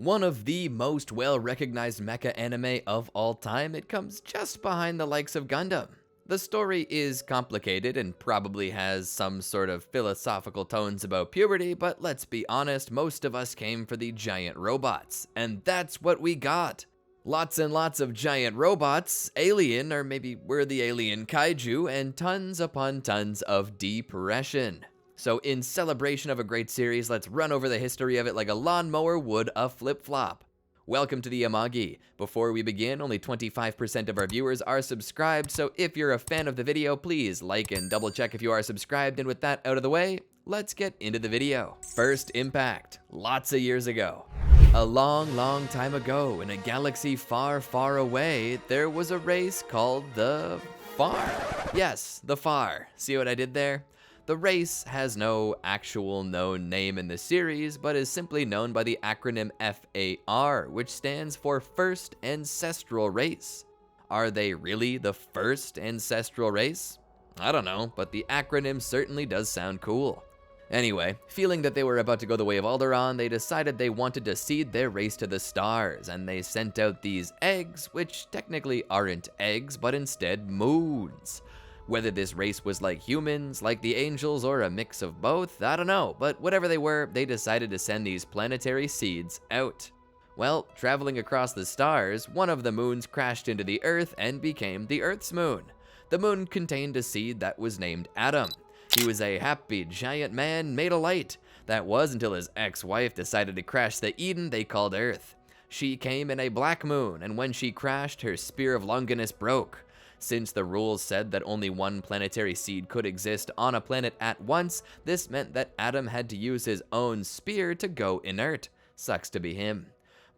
One of the most well-recognized mecha anime of all time, it comes just behind the likes of Gundam. The story is complicated and probably has some sort of philosophical tones about puberty, but let's be honest, most of us came for the giant robots, and that's what we got. Lots and lots of giant robots, alien, or maybe we're the alien kaiju, and tons upon tons of depression. So in celebration of a great series, let's run over the history of it like a lawnmower would a flip-flop. Welcome to the Amagi. Before we begin, only 25% of our viewers are subscribed, so if you're a fan of the video, please like and double check if you are subscribed, and with that out of the way, let's get into the video. First impact, lots of years ago. A long time ago, in a galaxy far away, there was a race called the Far. Yes, the Far. See what I did there? The race has no actual known name in the series, but is simply known by the acronym FAR, which stands for First Ancestral Race. Are they really the first ancestral race? I don't know, but the acronym certainly does sound cool. Anyway, feeling that they were about to go the way of Alderaan, they decided they wanted to seed their race to the stars, and they sent out these eggs, which technically aren't eggs, but instead moons. Whether this race was like humans, like the angels, or a mix of both, I don't know, but whatever they were, they decided to send these planetary seeds out. Well, traveling across the stars, one of the moons crashed into the Earth and became the Earth's moon. The moon contained a seed that was named Adam. He was a happy giant man made of light. That was until his ex-wife decided to crash the Eden they called Earth. She came in a black moon, and when she crashed, her spear of Longinus broke. Since the rules said that only one planetary seed could exist on a planet at once, this meant that Adam had to use his own spear to go inert. Sucks to be him.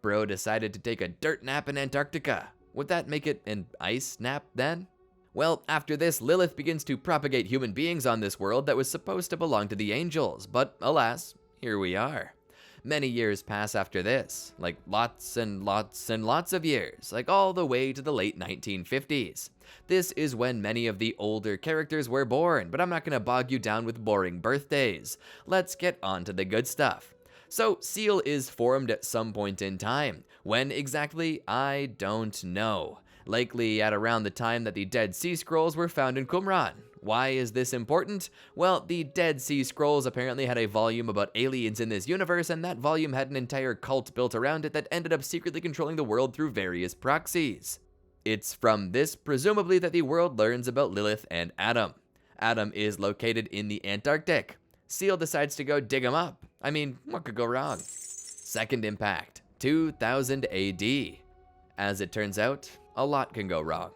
Bro decided to take a dirt nap in Antarctica. Would that make it an ice nap then? Well, after this, Lilith begins to propagate human beings on this world that was supposed to belong to the angels, but alas, here we are. Many years pass after this, like lots and lots of years, like all the way to the late 1950s. This is when many of the older characters were born, but I'm not gonna bog you down with boring birthdays. Let's get on to the good stuff. So, SEAL is formed at some point in time. When exactly? I don't know. Likely at around the time that the Dead Sea Scrolls were found in Qumran. Why is this important? Well, the Dead Sea Scrolls apparently had a volume about aliens in this universe, and that volume had an entire cult built around it that ended up secretly controlling the world through various proxies. It's from this, presumably, that the world learns about Lilith and Adam. Adam is located in the Antarctic. SEAL decides to go dig him up. I mean, what could go wrong? Second impact, 2000 AD. As it turns out, a lot can go wrong.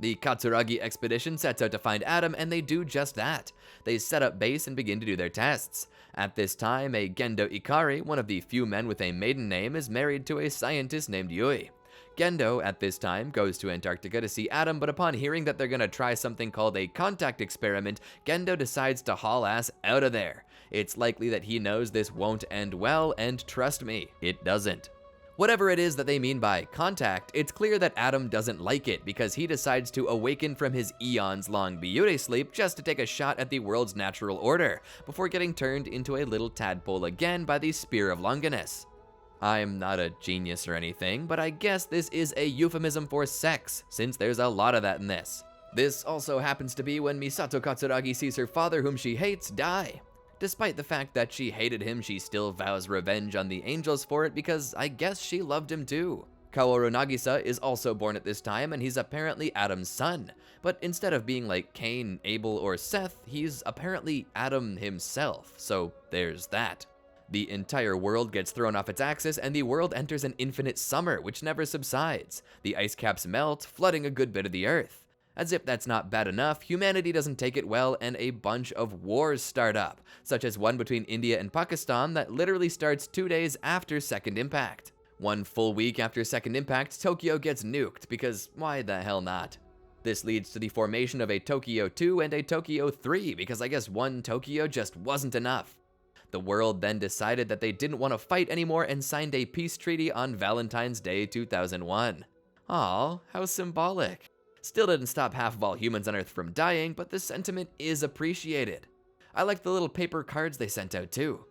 The Katsuragi expedition sets out to find Adam, and they do just that. They set up base and begin to do their tests. At this time, a Gendo Ikari, one of the few men with a maiden name, is married to a scientist named Yui. Gendo, at this time, goes to Antarctica to see Adam, but upon hearing that they're gonna try something called a contact experiment, Gendo decides to haul ass out of there. It's likely that he knows this won't end well, and trust me, it doesn't. Whatever it is that they mean by contact, it's clear that Adam doesn't like it because he decides to awaken from his eons-long beauty sleep just to take a shot at the world's natural order, before getting turned into a little tadpole again by the Spear of Longinus. I'm not a genius or anything, but I guess this is a euphemism for sex, since there's a lot of that in this. This also happens to be when Misato Katsuragi sees her father, whom she hates, die. Despite the fact that she hated him, she still vows revenge on the angels for it because I guess she loved him too. Kaoru Nagisa is also born at this time, and he's apparently Adam's son. But instead of being like Cain, Abel, or Seth, he's apparently Adam himself, so there's that. The entire world gets thrown off its axis, and the world enters an infinite summer, which never subsides. The ice caps melt, flooding a good bit of the Earth. As if that's not bad enough, humanity doesn't take it well, and a bunch of wars start up, such as one between India and Pakistan that literally starts 2 days after Second Impact. 1 full week after Second Impact, Tokyo gets nuked, because why the hell not? This leads to the formation of a Tokyo 2 and a Tokyo 3, because I guess one Tokyo just wasn't enough. The world then decided that they didn't want to fight anymore and signed a peace treaty on Valentine's Day 2001. Aw, how symbolic. Still didn't stop half of all humans on Earth from dying, but the sentiment is appreciated. I like the little paper cards they sent out too.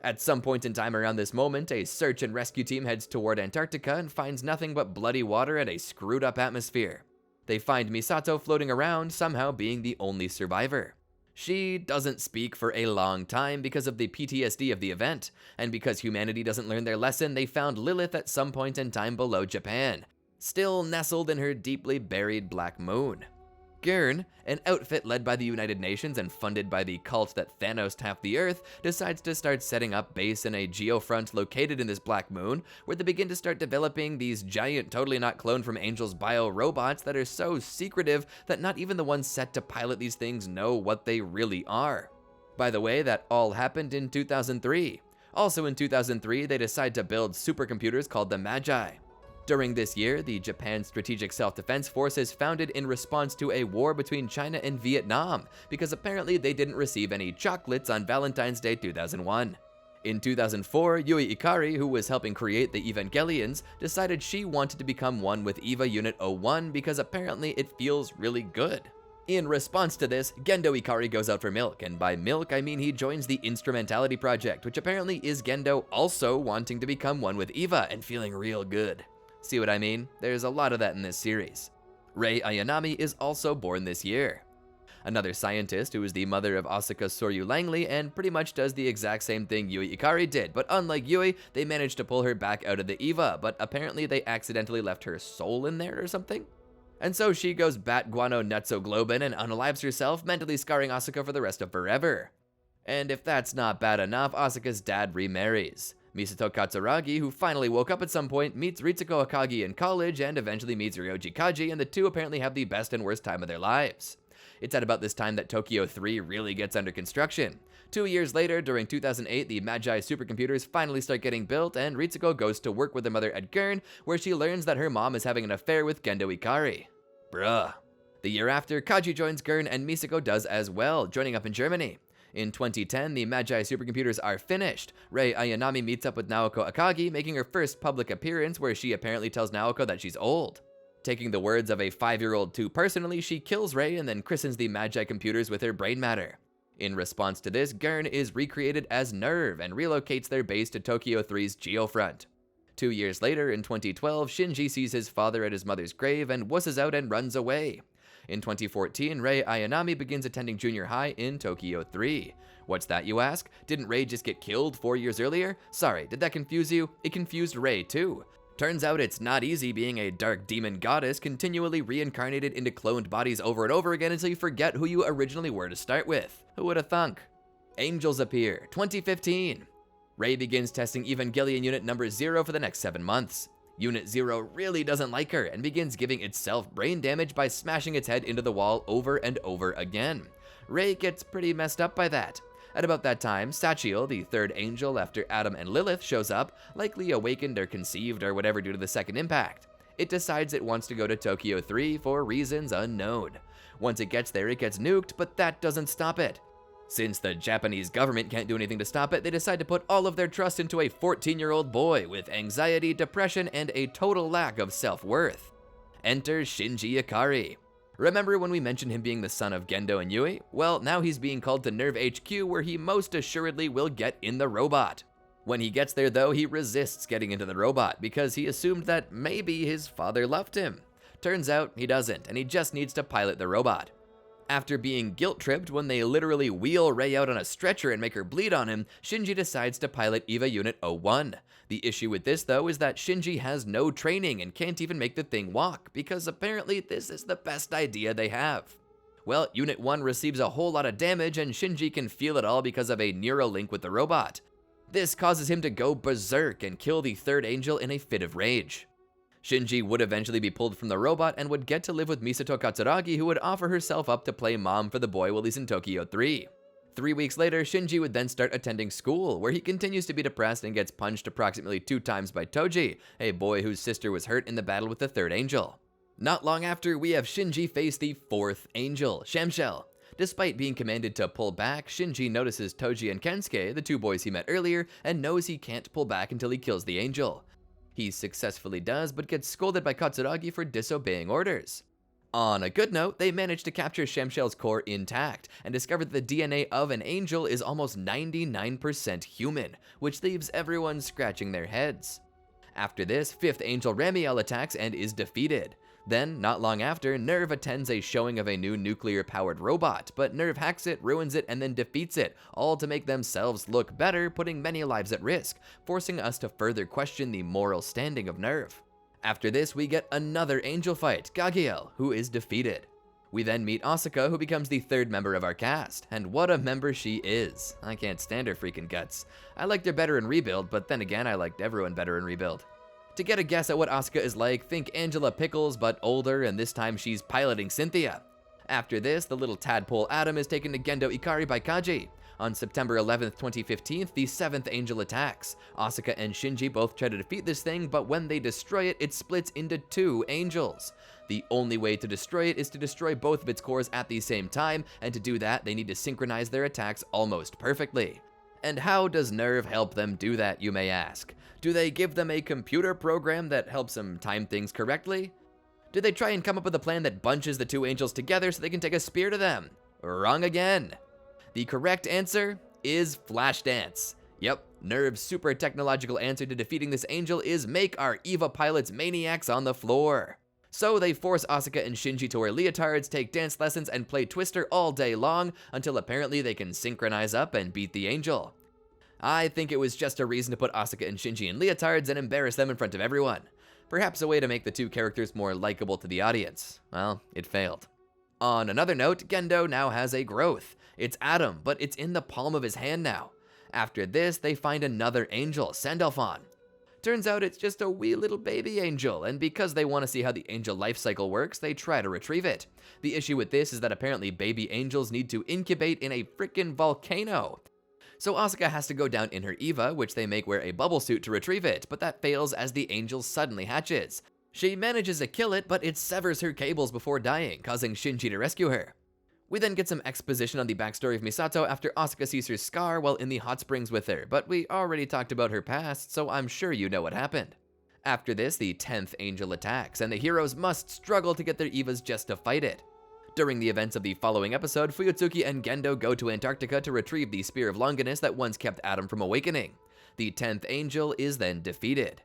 At some point in time around this moment, a search and rescue team heads toward Antarctica and finds nothing but bloody water and a screwed up atmosphere. They find Misato floating around, somehow being the only survivor. She doesn't speak for a long time because of the PTSD of the event, and because humanity doesn't learn their lesson, they found Lilith at some point in time below Japan, still nestled in her deeply buried black moon. Gurn, an outfit led by the United Nations and funded by the cult that Thanos half the Earth, decides to start setting up base in a geofront located in this black moon, where they begin to start developing these giant, totally not cloned from Angel's bio robots that are so secretive that not even the ones set to pilot these things know what they really are. By the way, that all happened in 2003. Also in 2003, they decide to build supercomputers called the Magi. During this year, the Japan Strategic Self-Defense Force is founded in response to a war between China and Vietnam, because apparently they didn't receive any chocolates on Valentine's Day 2001. In 2004, Yui Ikari, who was helping create the Evangelions, decided she wanted to become one with EVA Unit 01 because apparently it feels really good. In response to this, Gendo Ikari goes out for milk, and by milk I mean he joins the Instrumentality Project, which apparently is Gendo also wanting to become one with EVA and feeling real good. See what I mean? There's a lot of that in this series. Rei Ayanami is also born this year. Another scientist who is the mother of Asuka Soryu Langley and pretty much does the exact same thing Yui Ikari did, but unlike Yui, they managed to pull her back out of the EVA, but apparently they accidentally left her soul in there or something? And so she goes bat guano nutso globin and unalives herself, mentally scarring Asuka for the rest of forever. And if that's not bad enough, Asuka's dad remarries. Misato Katsuragi, who finally woke up at some point, meets Ritsuko Akagi in college and eventually meets Ryoji Kaji, and the two apparently have the best and worst time of their lives. It's at about this time that Tokyo 3 really gets under construction. 2 years later, during 2008, the Magi supercomputers finally start getting built, and Ritsuko goes to work with her mother at Gurn, where she learns that her mom is having an affair with Gendo Ikari. Bruh. The year after, Kaji joins Gurn, and Misako does as well, joining up in Germany. In 2010, the Magi supercomputers are finished. Rei Ayanami meets up with Naoko Akagi, making her first public appearance where she apparently tells Naoko that she's old. Taking the words of a 5-year-old too personally, she kills Rei and then christens the Magi computers with her brain matter. In response to this, Gurn is recreated as Nerve and relocates their base to Tokyo 3's Geofront. 2 years later, in 2012, Shinji sees his father at his mother's grave and wusses out and runs away. In 2014, Rei Ayanami begins attending junior high in Tokyo 3. What's that, you ask? Didn't Rei just get killed 4 years earlier? Sorry, did that confuse you? It confused Rei too. Turns out it's not easy being a dark demon goddess continually reincarnated into cloned bodies over and over again until you forget who you originally were to start with. Who would have thunk? Angels appear, 2015. Rei begins testing Evangelion Unit number 0 for the next 7 months. Unit 0 really doesn't like her and begins giving itself brain damage by smashing its head into the wall over and over again. Rei gets pretty messed up by that. At about that time, Sachiel, the third angel after Adam and Lilith, shows up, likely awakened or conceived or whatever due to the second impact. It decides it wants to go to Tokyo 3 for reasons unknown. Once it gets there, it gets nuked, but that doesn't stop it. Since the Japanese government can't do anything to stop it, they decide to put all of their trust into a 14-year-old boy with anxiety, depression, and a total lack of self-worth. Enter Shinji Ikari. Remember when we mentioned him being the son of Gendo and Yui? Well, now he's being called to Nerve HQ, where he most assuredly will get in the robot. When he gets there though, he resists getting into the robot because he assumed that maybe his father loved him. Turns out he doesn't, and he just needs to pilot the robot. After being guilt-tripped when they literally wheel Rei out on a stretcher and make her bleed on him, Shinji decides to pilot EVA Unit 01. The issue with this, though, is that Shinji has no training and can't even make the thing walk, because apparently this is the best idea they have. Well, Unit 1 receives a whole lot of damage, and Shinji can feel it all because of a neural link with the robot. This causes him to go berserk and kill the third angel in a fit of rage. Shinji would eventually be pulled from the robot and would get to live with Misato Katsuragi, who would offer herself up to play mom for the boy while he's in Tokyo 3. 3 weeks later, Shinji would then start attending school, where he continues to be depressed and gets punched approximately 2 times by Toji, a boy whose sister was hurt in the battle with the third angel. Not long after, we have Shinji face the fourth angel, Shamshel. Despite being commanded to pull back, Shinji notices Toji and Kensuke, the 2 boys he met earlier, and knows he can't pull back until he kills the angel. He successfully does, but gets scolded by Katsuragi for disobeying orders. On a good note, they managed to capture Shamshell's core intact, and discover that the DNA of an angel is almost 99% human, which leaves everyone scratching their heads. After this, 5th Angel Ramiel attacks and is defeated. Then, not long after, Nerve attends a showing of a new nuclear-powered robot, but Nerve hacks it, ruins it, and then defeats it, all to make themselves look better, putting many lives at risk, forcing us to further question the moral standing of Nerve. After this, we get another angel fight, Gagiel, who is defeated. We then meet Asuka, who becomes the 3rd member of our cast, and what a member she is. I can't stand her freaking guts. I liked her better in Rebuild, but then again, I liked everyone better in Rebuild. To get a guess at what Asuka is like, think Angela Pickles, but older, and this time she's piloting Cynthia. After this, the little tadpole Adam is taken to Gendo Ikari by Kaji. On September 11th, 2015, the 7th Angel attacks. Asuka and Shinji both try to defeat this thing, but when they destroy it, it splits into 2 angels. The only way to destroy it is to destroy both of its cores at the same time, and to do that, they need to synchronize their attacks almost perfectly. And how does Nerve help them do that, you may ask? Do they give them a computer program that helps them time things correctly? Do they try and come up with a plan that bunches the 2 angels together so they can take a spear to them? Wrong again. The correct answer is Flashdance. Yep, Nerve's super technological answer to defeating this angel is make our EVA pilots maniacs on the floor. So they force Asuka and Shinji to wear leotards, take dance lessons, and play Twister all day long, until apparently they can synchronize up and beat the angel. I think it was just a reason to put Asuka and Shinji in leotards and embarrass them in front of everyone. Perhaps a way to make the 2 characters more likable to the audience. Well, it failed. On another note, Gendo now has a growth. It's Adam, but it's in the palm of his hand now. After this, they find another angel, Sandalphon. Turns out it's just a wee little baby angel, and because they want to see how the angel life cycle works, they try to retrieve it. The issue with this is that apparently baby angels need to incubate in a frickin' volcano. So Asuka has to go down in her EVA, which they make wear a bubble suit to retrieve it, but that fails as the angel suddenly hatches. She manages to kill it, but it severs her cables before dying, causing Shinji to rescue her. We then get some exposition on the backstory of Misato after Asuka sees her scar while in the hot springs with her, but we already talked about her past, so I'm sure you know what happened. After this, the 10th angel attacks, and the heroes must struggle to get their EVAs just to fight it. During the events of the following episode, Fuyutsuki and Gendo go to Antarctica to retrieve the Spear of Longinus that once kept Adam from awakening. The 10th angel is then defeated.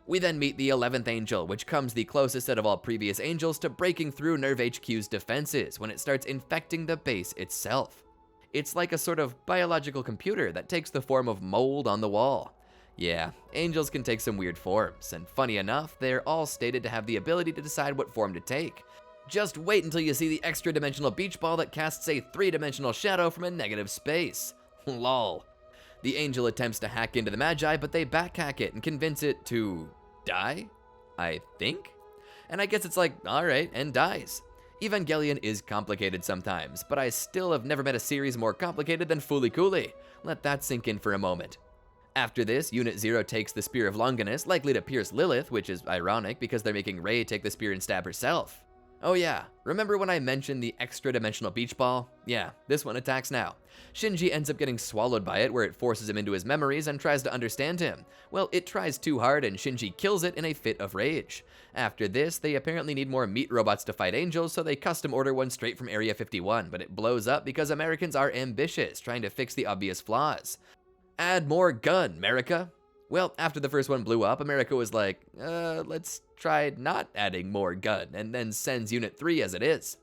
We then meet the 11th angel, which comes the closest out of all previous angels to breaking through Nerve HQ's defenses when it starts infecting the base itself. It's like a sort of biological computer that takes the form of mold on the wall. Yeah, angels can take some weird forms, and funny enough, they're all stated to have the ability to decide what form to take. Just wait until you see the extra-dimensional beach ball that casts a 3-dimensional shadow from a negative space. Lol. The angel attempts to hack into the Magi, but they backhack it and convince it to die, I think? And I guess it's like, alright, and dies. Evangelion is complicated sometimes, but I still have never met a series more complicated than Fooly Cooly. Let that sink in for a moment. After this, Unit 0 takes the Spear of Longinus, likely to pierce Lilith, which is ironic because they're making Rei take the spear and stab herself. Oh yeah, remember when I mentioned the extra-dimensional beach ball? Yeah, this one attacks now. Shinji ends up getting swallowed by it, where it forces him into his memories and tries to understand him. Well, it tries too hard and Shinji kills it in a fit of rage. After this, they apparently need more meat robots to fight angels, so they custom order one straight from Area 51, but it blows up because Americans are ambitious, trying to fix the obvious flaws. Add more gun, America. Well, after the first one blew up, America was like, let's try not adding more gun, and then sends Unit 3 as it is.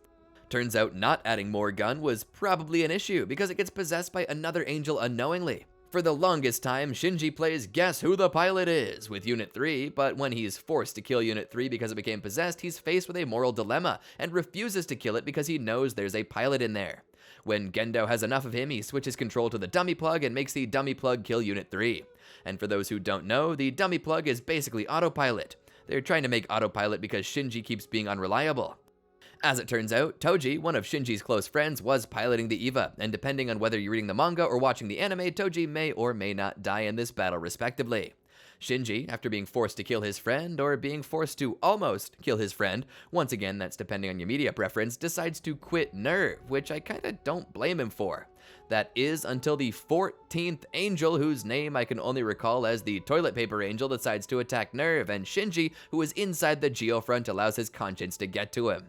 Turns out not adding more gun was probably an issue, because it gets possessed by another angel unknowingly. For the longest time, Shinji plays Guess Who the Pilot Is with Unit 3, but when he's forced to kill Unit 3 because it became possessed, he's faced with a moral dilemma, and refuses to kill it because he knows there's a pilot in there. When Gendo has enough of him, he switches control to the dummy plug and makes the dummy plug kill Unit 3. And for those who don't know, the dummy plug is basically autopilot. They're trying to make autopilot because Shinji keeps being unreliable. As it turns out, Toji, one of Shinji's close friends, was piloting the EVA, and depending on whether you're reading the manga or watching the anime, Toji may or may not die in this battle respectively. Shinji, after being forced to kill his friend, or being forced to almost kill his friend, once again that's depending on your media preference, decides to quit Nerve, which I kinda don't blame him for. That is until the 14th angel, whose name I can only recall as the toilet paper angel, decides to attack Nerve, and Shinji, who is inside the Geofront, allows his conscience to get to him.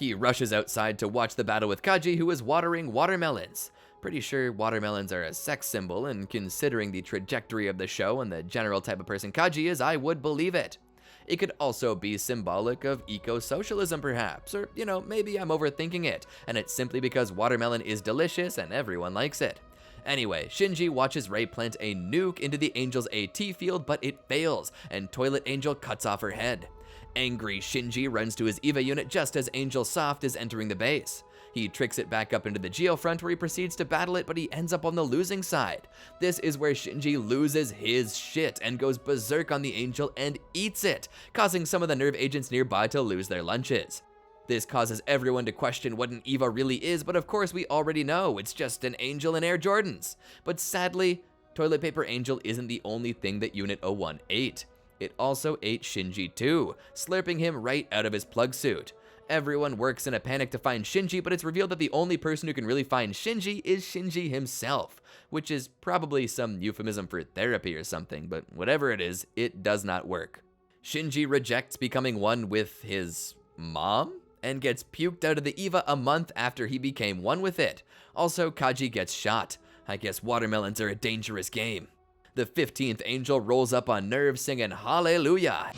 He rushes outside to watch the battle with Kaji, who is watering watermelons. Pretty sure watermelons are a sex symbol, and considering the trajectory of the show and the general type of person Kaji is, I would believe it. It could also be symbolic of eco-socialism perhaps, or, maybe I'm overthinking it, and it's simply because watermelon is delicious and everyone likes it. Anyway, Shinji watches Rei plant a nuke into the Angel's AT field, but it fails, and Toilet Angel cuts off her head. Angry Shinji runs to his EVA unit just as Angel Soft is entering the base. He tricks it back up into the geofront where he proceeds to battle it, but he ends up on the losing side. This is where Shinji loses his shit and goes berserk on the Angel and eats it, causing some of the nerve agents nearby to lose their lunches. This causes everyone to question what an EVA really is, but of course we already know, it's just an Angel in Air Jordans. But sadly, Toilet Paper Angel isn't the only thing that Unit 01 ate. It also ate Shinji too, slurping him right out of his plug suit. Everyone works in a panic to find Shinji, but it's revealed that the only person who can really find Shinji is Shinji himself, which is probably some euphemism for therapy or something, but whatever it is, it does not work. Shinji rejects becoming one with his mom and gets puked out of the EVA a month after he became one with it. Also, Kaji gets shot. I guess watermelons are a dangerous game. The 15th Angel rolls up on Nerve singing Hallelujah.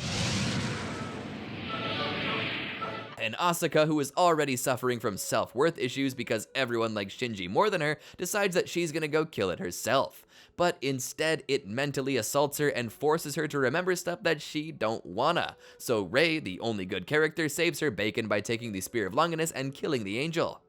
And Asuka, who is already suffering from self-worth issues because everyone likes Shinji more than her, decides that she's gonna go kill it herself. But instead, it mentally assaults her and forces her to remember stuff that she don't wanna. So Rei, the only good character, saves her bacon by taking the Spear of Longinus and killing the Angel.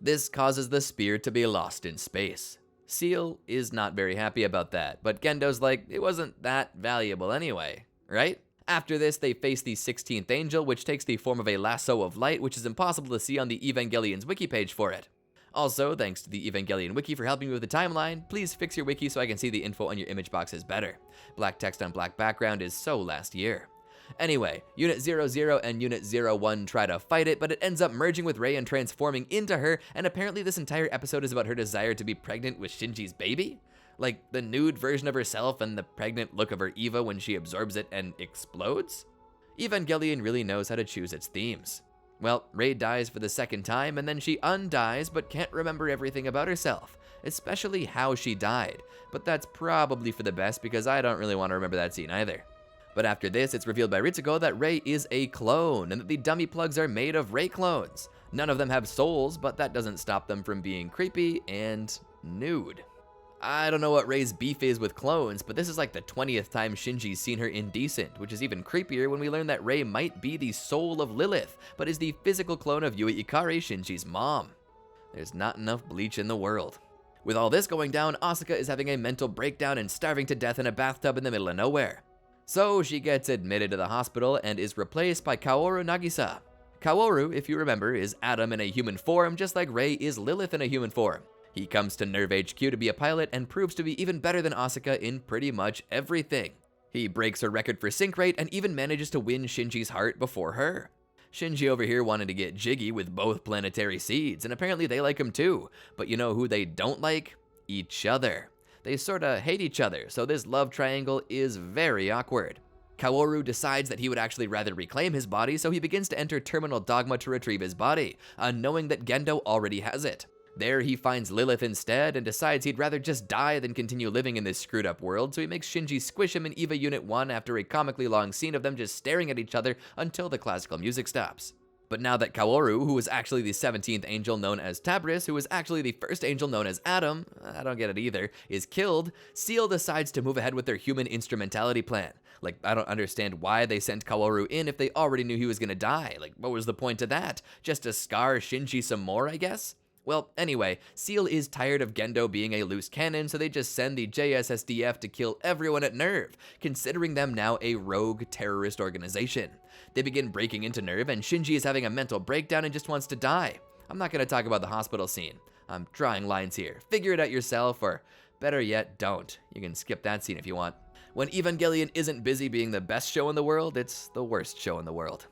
This causes the spear to be lost in space. Seal is not very happy about that, but Gendo's like, it wasn't that valuable anyway, right? After this, they face the 16th Angel, which takes the form of a lasso of light, which is impossible to see on the Evangelion's wiki page for it. Also, thanks to the Evangelion wiki for helping me with the timeline, please fix your wiki so I can see the info on your image boxes better. Black text on black background is so last year. Anyway, Unit 00 and Unit 01 try to fight it, but it ends up merging with Rei and transforming into her, and apparently this entire episode is about her desire to be pregnant with Shinji's baby? Like the nude version of herself and the pregnant look of her Eva when she absorbs it and explodes? Evangelion really knows how to choose its themes. Well, Rei dies for the second time, and then she undies but can't remember everything about herself, especially how she died. But that's probably for the best because I don't really want to remember that scene either. But after this, it's revealed by Ritsuko that Rei is a clone, and that the dummy plugs are made of Rei clones. None of them have souls, but that doesn't stop them from being creepy and nude. I don't know what Rei's beef is with clones, but this is like the 20th time Shinji's seen her indecent, which is even creepier when we learn that Rei might be the soul of Lilith, but is the physical clone of Yui Ikari, Shinji's mom. There's not enough bleach in the world. With all this going down, Asuka is having a mental breakdown and starving to death in a bathtub in the middle of nowhere. So she gets admitted to the hospital and is replaced by Kaoru Nagisa. Kaoru, if you remember, is Adam in a human form, just like Rei is Lilith in a human form. He comes to Nerve HQ to be a pilot and proves to be even better than Asuka in pretty much everything. He breaks her record for sync rate and even manages to win Shinji's heart before her. Shinji over here wanted to get jiggy with both planetary seeds, and apparently they like him too. But you know who they don't like? Each other. They sorta hate each other, so this love triangle is very awkward. Kaoru decides that he would actually rather reclaim his body, so he begins to enter Terminal Dogma to retrieve his body, unknowing that Gendo already has it. There he finds Lilith instead and decides he'd rather just die than continue living in this screwed up world, so he makes Shinji squish him in EVA Unit 1 after a comically long scene of them just staring at each other until the classical music stops. But now that Kaoru, who was actually the 17th angel known as Tabris, who was actually the first angel known as Adam, I don't get it either, is killed, Seal decides to move ahead with their human instrumentality plan. Like, I don't understand why they sent Kaoru in if they already knew he was gonna die. Like, what was the point of that? Just to scar Shinji some more, I guess? Well, anyway, Seal is tired of Gendo being a loose cannon, so they just send the JSSDF to kill everyone at Nerve, considering them now a rogue terrorist organization. They begin breaking into Nerve, and Shinji is having a mental breakdown and just wants to die. I'm not going to talk about the hospital scene. I'm drawing lines here. Figure it out yourself, or better yet, don't. You can skip that scene if you want. When Evangelion isn't busy being the best show in the world, it's the worst show in the world.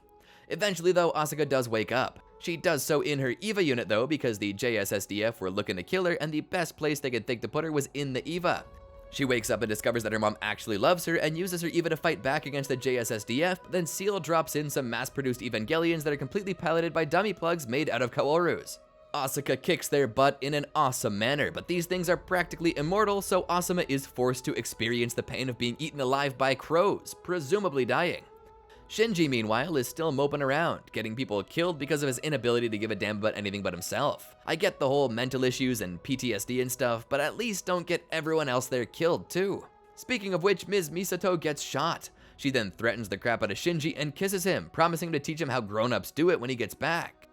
Eventually, though, Asuka does wake up. She does so in her EVA unit, though, because the JSSDF were looking to kill her, and the best place they could think to put her was in the EVA. She wakes up and discovers that her mom actually loves her and uses her even to fight back against the JSSDF, but then Seal drops in some mass-produced evangelions that are completely piloted by dummy plugs made out of Kaworus. Asuka kicks their butt in an awesome manner, but these things are practically immortal, so Asuma is forced to experience the pain of being eaten alive by crows, presumably dying. Shinji, meanwhile, is still moping around, getting people killed because of his inability to give a damn about anything but himself. I get the whole mental issues and PTSD and stuff, but at least don't get everyone else there killed too. Speaking of which, Ms. Misato gets shot. She then threatens the crap out of Shinji and kisses him, promising to teach him how grown-ups do it when he gets back.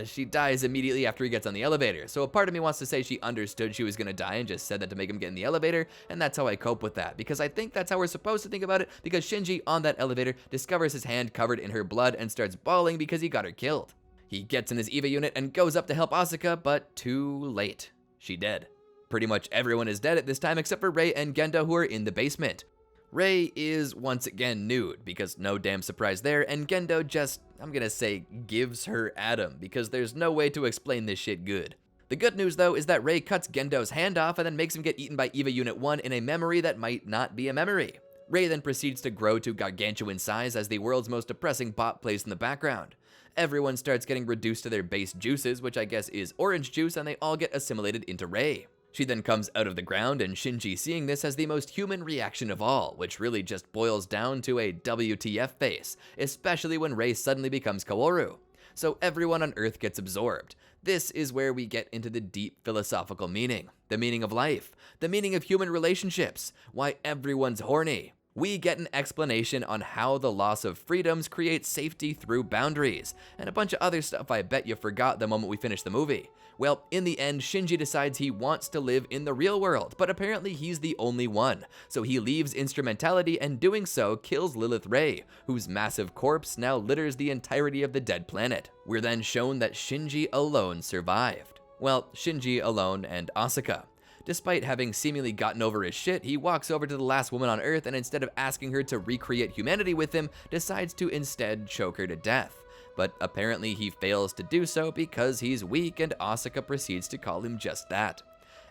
She dies immediately after he gets on the elevator, so a part of me wants to say she understood she was gonna die and just said that to make him get in the elevator, and that's how I cope with that, because I think that's how we're supposed to think about it, because Shinji, on that elevator, discovers his hand covered in her blood and starts bawling because he got her killed. He gets in his EVA unit and goes up to help Asuka, but too late. She dead. Pretty much everyone is dead at this time except for Rei and Gendo, who are in the basement. Rei is once again nude, because no damn surprise there, and Gendo just, I'm gonna say, gives her Adam, because there's no way to explain this shit good. The good news though is that Rei cuts Gendo's hand off and then makes him get eaten by EVA Unit 1 in a memory that might not be a memory. Rei then proceeds to grow to gargantuan size as the world's most depressing bop plays in the background. Everyone starts getting reduced to their base juices, which I guess is orange juice, and they all get assimilated into Rei. She then comes out of the ground, and Shinji, seeing this, has the most human reaction of all, which really just boils down to a WTF face, especially when Rei suddenly becomes Kaworu. So everyone on Earth gets absorbed. This is where we get into the deep philosophical meaning, the meaning of life, the meaning of human relationships, why everyone's horny. We get an explanation on how the loss of freedoms creates safety through boundaries, and a bunch of other stuff I bet you forgot the moment we finished the movie. Well, in the end, Shinji decides he wants to live in the real world, but apparently he's the only one. So he leaves instrumentality and doing so kills Lilith Rei, whose massive corpse now litters the entirety of the dead planet. We're then shown that Shinji alone survived. Well, Shinji alone and Asuka. Despite having seemingly gotten over his shit, he walks over to the last woman on Earth and instead of asking her to recreate humanity with him, decides to instead choke her to death. But apparently he fails to do so because he's weak, and Asuka proceeds to call him just that.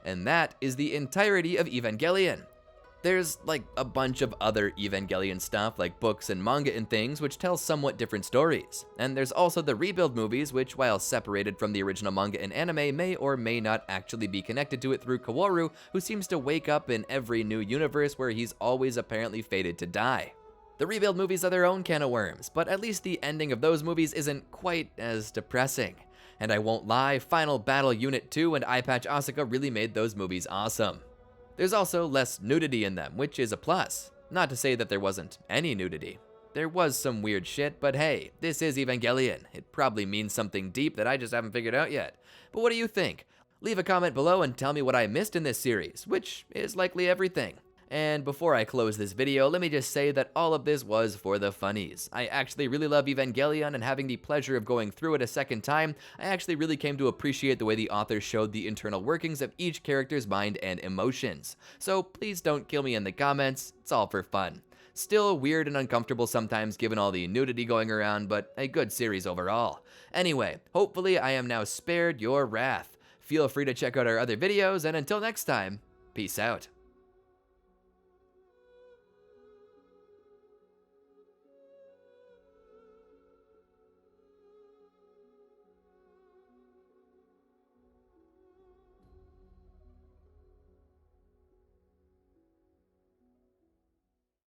And that is the entirety of Evangelion. There's like a bunch of other Evangelion stuff like books and manga and things which tell somewhat different stories. And there's also the rebuild movies which, while separated from the original manga and anime, may or may not actually be connected to it through Kaworu, who seems to wake up in every new universe where he's always apparently fated to die. The rebuild movies are their own can of worms, but at least the ending of those movies isn't quite as depressing. And I won't lie, Final Battle Unit 2 and Eye Patch Asuka really made those movies awesome. There's also less nudity in them, which is a plus. Not to say that there wasn't any nudity. There was some weird shit, but hey, this is Evangelion. It probably means something deep that I just haven't figured out yet. But what do you think? Leave a comment below and tell me what I missed in this series, which is likely everything. And before I close this video, let me just say that all of this was for the funnies. I actually really love Evangelion, and having the pleasure of going through it a second time, I actually really came to appreciate the way the author showed the internal workings of each character's mind and emotions. So please don't kill me in the comments, it's all for fun. Still weird and uncomfortable sometimes given all the nudity going around, but a good series overall. Anyway, hopefully I am now spared your wrath. Feel free to check out our other videos, and until next time, peace out.